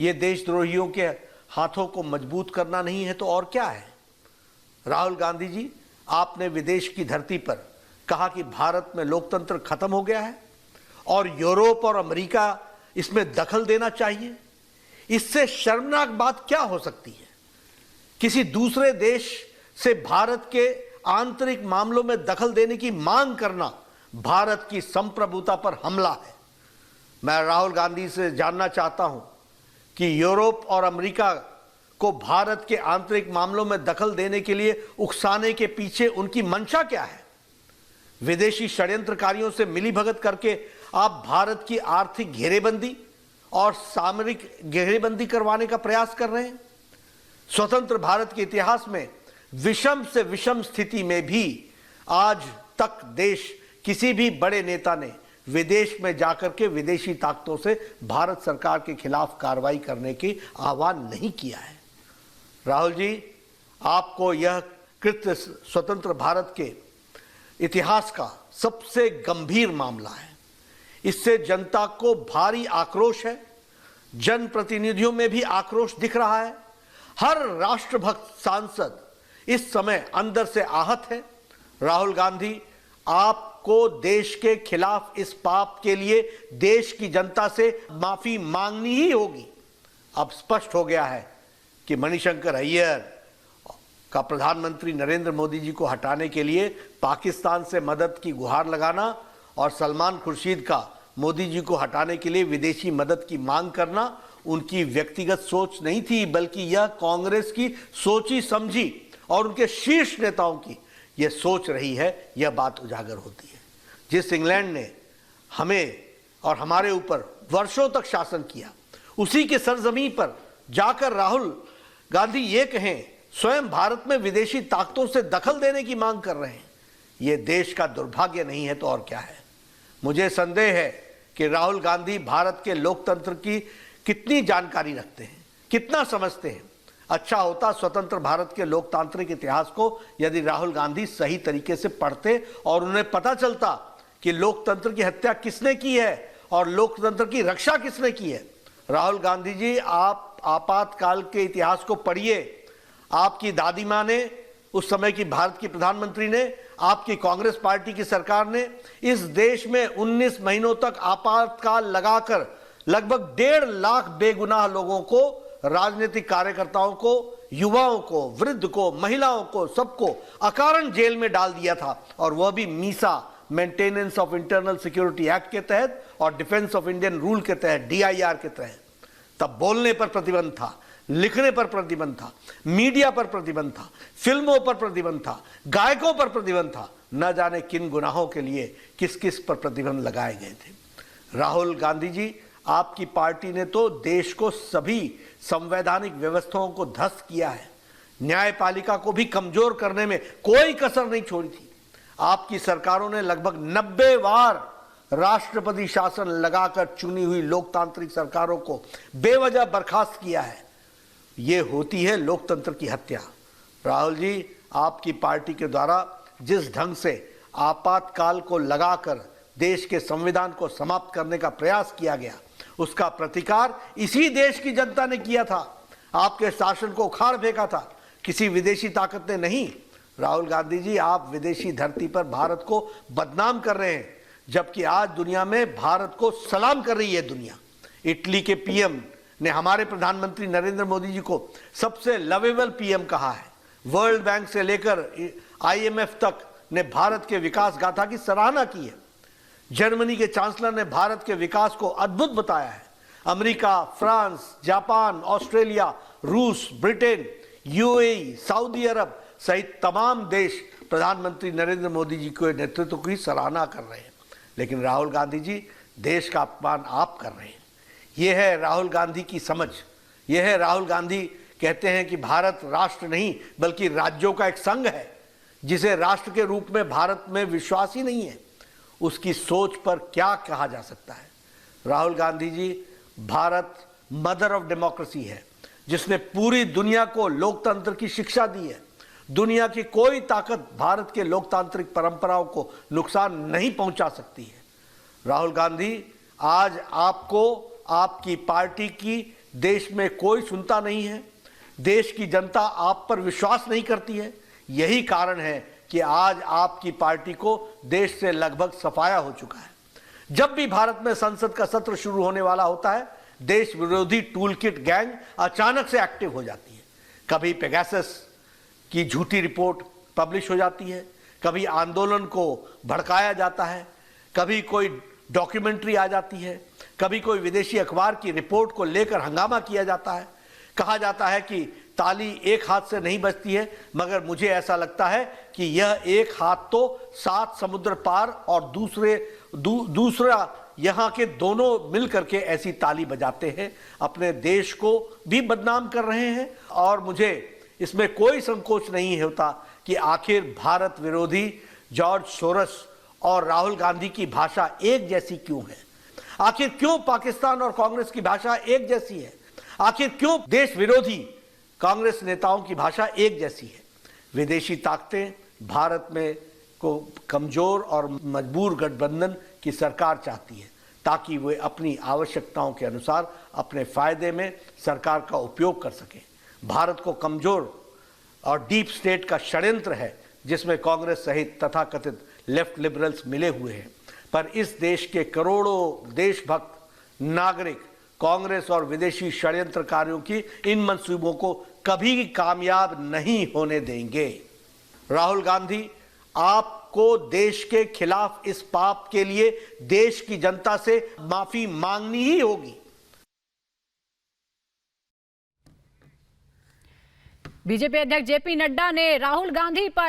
ये देशद्रोहियों के हाथों को मजबूत करना नहीं है तो और क्या है? राहुल गांधी जी, आपने विदेश की धरती पर कहा कि भारत में लोकतंत्र खत्म हो गया है और यूरोप और अमेरिका इसमें दखल देना चाहिए। इससे शर्मनाक बात क्या हो सकती है? किसी दूसरे देश से भारत के आंतरिक मामलों में दखल देने की मांग करना भारत की संप्रभुता पर हमला है। मैं राहुल गांधी से जानना चाहता हूं कि यूरोप और अमेरिका को भारत के आंतरिक मामलों में दखल देने के लिए उकसाने के पीछे उनकी मंशा क्या है? विदेशी षड्यंत्रकारियों से मिलीभगत करके आप भारत की आर्थिक घेरेबंदी और सामरिक घेरेबंदी करवाने का प्रयास कर रहे हैं। स्वतंत्र भारत के इतिहास में विषम से विषम स्थिति में भी आज तक देश किसी भी बड़े नेता ने विदेश में जाकर के विदेशी ताकतों से भारत सरकार के खिलाफ कार्रवाई करने की आह्वान नहीं किया है। राहुल जी, आपको यह कृत्य स्वतंत्र भारत के इतिहास का सबसे गंभीर मामला है। इससे जनता को भारी आक्रोश है, जनप्रतिनिधियों में भी आक्रोश दिख रहा है। हर राष्ट्रभक्त सांसद इस समय अंदर से आहत है। राहुल गांधी, आपको देश के खिलाफ इस पाप के लिए देश की जनता से माफी मांगनी ही होगी। अब स्पष्ट हो गया है कि मणिशंकर अय्यर का प्रधानमंत्री नरेंद्र मोदी जी को हटाने के लिए पाकिस्तान से मदद की गुहार लगाना और सलमान खुर्शीद का मोदी जी को हटाने के लिए विदेशी मदद की मांग करना उनकी व्यक्तिगत सोच नहीं थी, बल्कि यह कांग्रेस की सोची समझी और उनके शीर्ष नेताओं की यह सोच रही है। यह बात उजागर होती है। जिस इंग्लैंड ने हमें और हमारे ऊपर वर्षों तक शासन किया, उसी के सरजमी पर जाकर राहुल गांधी ये कहें स्वयं भारत में विदेशी ताकतों से दखल देने की मांग कर रहे हैं, ये देश का दुर्भाग्य नहीं है तो और क्या है? मुझे संदेह है कि राहुल गांधी भारत के लोकतंत्र की कितनी जानकारी रखते हैं, कितना समझते हैं। अच्छा होता स्वतंत्र भारत के लोकतांत्रिक इतिहास को यदि राहुल गांधी सही तरीके से पढ़ते और उन्हें पता चलता कि लोकतंत्र की हत्या किसने की है और लोकतंत्र की रक्षा किसने की है। राहुल गांधी जी, आप आपातकाल के इतिहास को पढ़िए। आपकी दादी माँ ने, उस समय की भारत की प्रधानमंत्री ने, आपकी कांग्रेस पार्टी की सरकार ने इस देश में 19 महीनों तक आपातकाल लगाकर लगभग 1.5 लाख बेगुनाह लोगों को, राजनीतिक कार्यकर्ताओं को, युवाओं को, वृद्ध को, महिलाओं को, सबको अकारण जेल में डाल दिया था। और वह भी Misa, maintenance of internal security act के तहत और डिफेंस ऑफ इंडियन रूल के तहत, DIR के तहत। तब बोलने पर प्रतिबंध था, लिखने पर प्रतिबंध था, मीडिया पर प्रतिबंध था, फिल्मों पर प्रतिबंध था, गायकों पर प्रतिबंध था। न जाने किन गुनाहों के लिए किस किस पर प्रतिबंध लगाए गए थे। राहुल गांधी जी, आपकी पार्टी ने तो देश को सभी संवैधानिक व्यवस्थाओं को ध्वस्त किया है, न्यायपालिका को भी कमजोर करने में कोई कसर नहीं छोड़ी थी। आपकी सरकारों ने लगभग 90 बार राष्ट्रपति शासन लगाकर चुनी हुई लोकतांत्रिक सरकारों को बेवजह बर्खास्त किया है। यह होती है लोकतंत्र की हत्या। राहुल जी, आपकी पार्टी के द्वारा जिस ढंग से आपातकाल को लगाकर देश के संविधान को समाप्त करने का प्रयास किया गया, उसका प्रतिकार इसी देश की जनता ने किया था। आपके शासन को उखाड़ फेंका था, किसी विदेशी ताकत ने नहीं। राहुल गांधी जी, आप विदेशी धरती पर भारत को बदनाम कर रहे हैं, जबकि आज दुनिया में भारत को सलाम कर रही है दुनिया। इटली के PM ने हमारे प्रधानमंत्री नरेंद्र मोदी जी को सबसे लवेबल PM कहा है। वर्ल्ड बैंक से लेकर IMF तक ने भारत के विकास गाथा की सराहना की है। जर्मनी के चांसलर ने भारत के विकास को अद्भुत बताया है। अमेरिका, फ्रांस, जापान, ऑस्ट्रेलिया, रूस, ब्रिटेन, UAE, सऊदी अरब सहित तमाम देश प्रधानमंत्री नरेंद्र मोदी जी के नेतृत्व की सराहना कर रहे हैं। लेकिन राहुल गांधी जी, देश का अपमान आप कर रहे हैं। यह है राहुल गांधी की समझ। यह है राहुल गांधी कहते हैं कि भारत राष्ट्र नहीं बल्कि राज्यों का एक संघ है, जिसे राष्ट्र के रूप में भारत में विश्वास ही नहीं है। उसकी सोच पर क्या कहा जा सकता है? Rahul Gandhi ji, Bharat mother of democracy है, जिसने पूरी दुनिया को लोकतंत्र की शिक्षा दी है। दुनिया की कोई ताकत भारत के लोकतांत्रिक परंपराओं को नुकसान नहीं पहुंचा सकती है। राहुल गांधी, आज आपको आपकी पार्टी की देश में कोई सुनता नहीं है, देश की जनता आप पर विश्वास नहीं करती है। यही कारण है कि आज आपकी पार्टी को देश से लगभग सफाया हो चुका है। जब भी भारत में संसद का सत्र शुरू होने वाला होता है, देश विरोधी टूलकिट गैंग अचानक से एक्टिव हो जाती है। कभी पेगासस की झूठी रिपोर्ट पब्लिश हो जाती है, कभी आंदोलन को भड़काया जाता है, कभी कोई डॉक्यूमेंट्री आ जाती है, कभी कोई विदेशी अखबार की रिपोर्ट को लेकर हंगामा किया जाता है। कहा जाता है कि ताली एक हाथ से नहीं बजती है, मगर मुझे ऐसा लगता है कि यह एक हाथ तो 7 समुद्र पार और दूसरा यहाँ के दोनों मिलकर के ऐसी ताली बजाते हैं, अपने देश को भी बदनाम कर रहे हैं। और मुझे इसमें कोई संकोच नहीं होता कि आखिर भारत विरोधी जॉर्ज सोरस और राहुल गांधी की भाषा एक जैसी क्यों है? आखिर क्यों पाकिस्तान और कांग्रेस की भाषा एक जैसी है? आखिर क्यों देश विरोधी कांग्रेस नेताओं की भाषा एक जैसी है? विदेशी ताकतें भारत में को कमजोर और मजबूर गठबंधन की सरकार चाहती है, ताकि वे अपनी आवश्यकताओं के अनुसार अपने फायदे में सरकार का उपयोग कर सकें। भारत को कमजोर और डीप स्टेट का षड्यंत्र है, जिसमें कांग्रेस सहित तथाकथित लेफ्ट लिबरल्स मिले हुए हैं। पर इस देश के करोड़ों देशभक्त नागरिक कांग्रेस और विदेशी षड्यंत्रकारियों की इन मंसूबों को कभी कामयाब नहीं होने देंगे। राहुल गांधी, आपको देश के खिलाफ इस पाप के लिए देश की जनता से माफी मांगनी ही होगी। बीजेपी अध्यक्ष जेपी नड्डा ने राहुल गांधी पर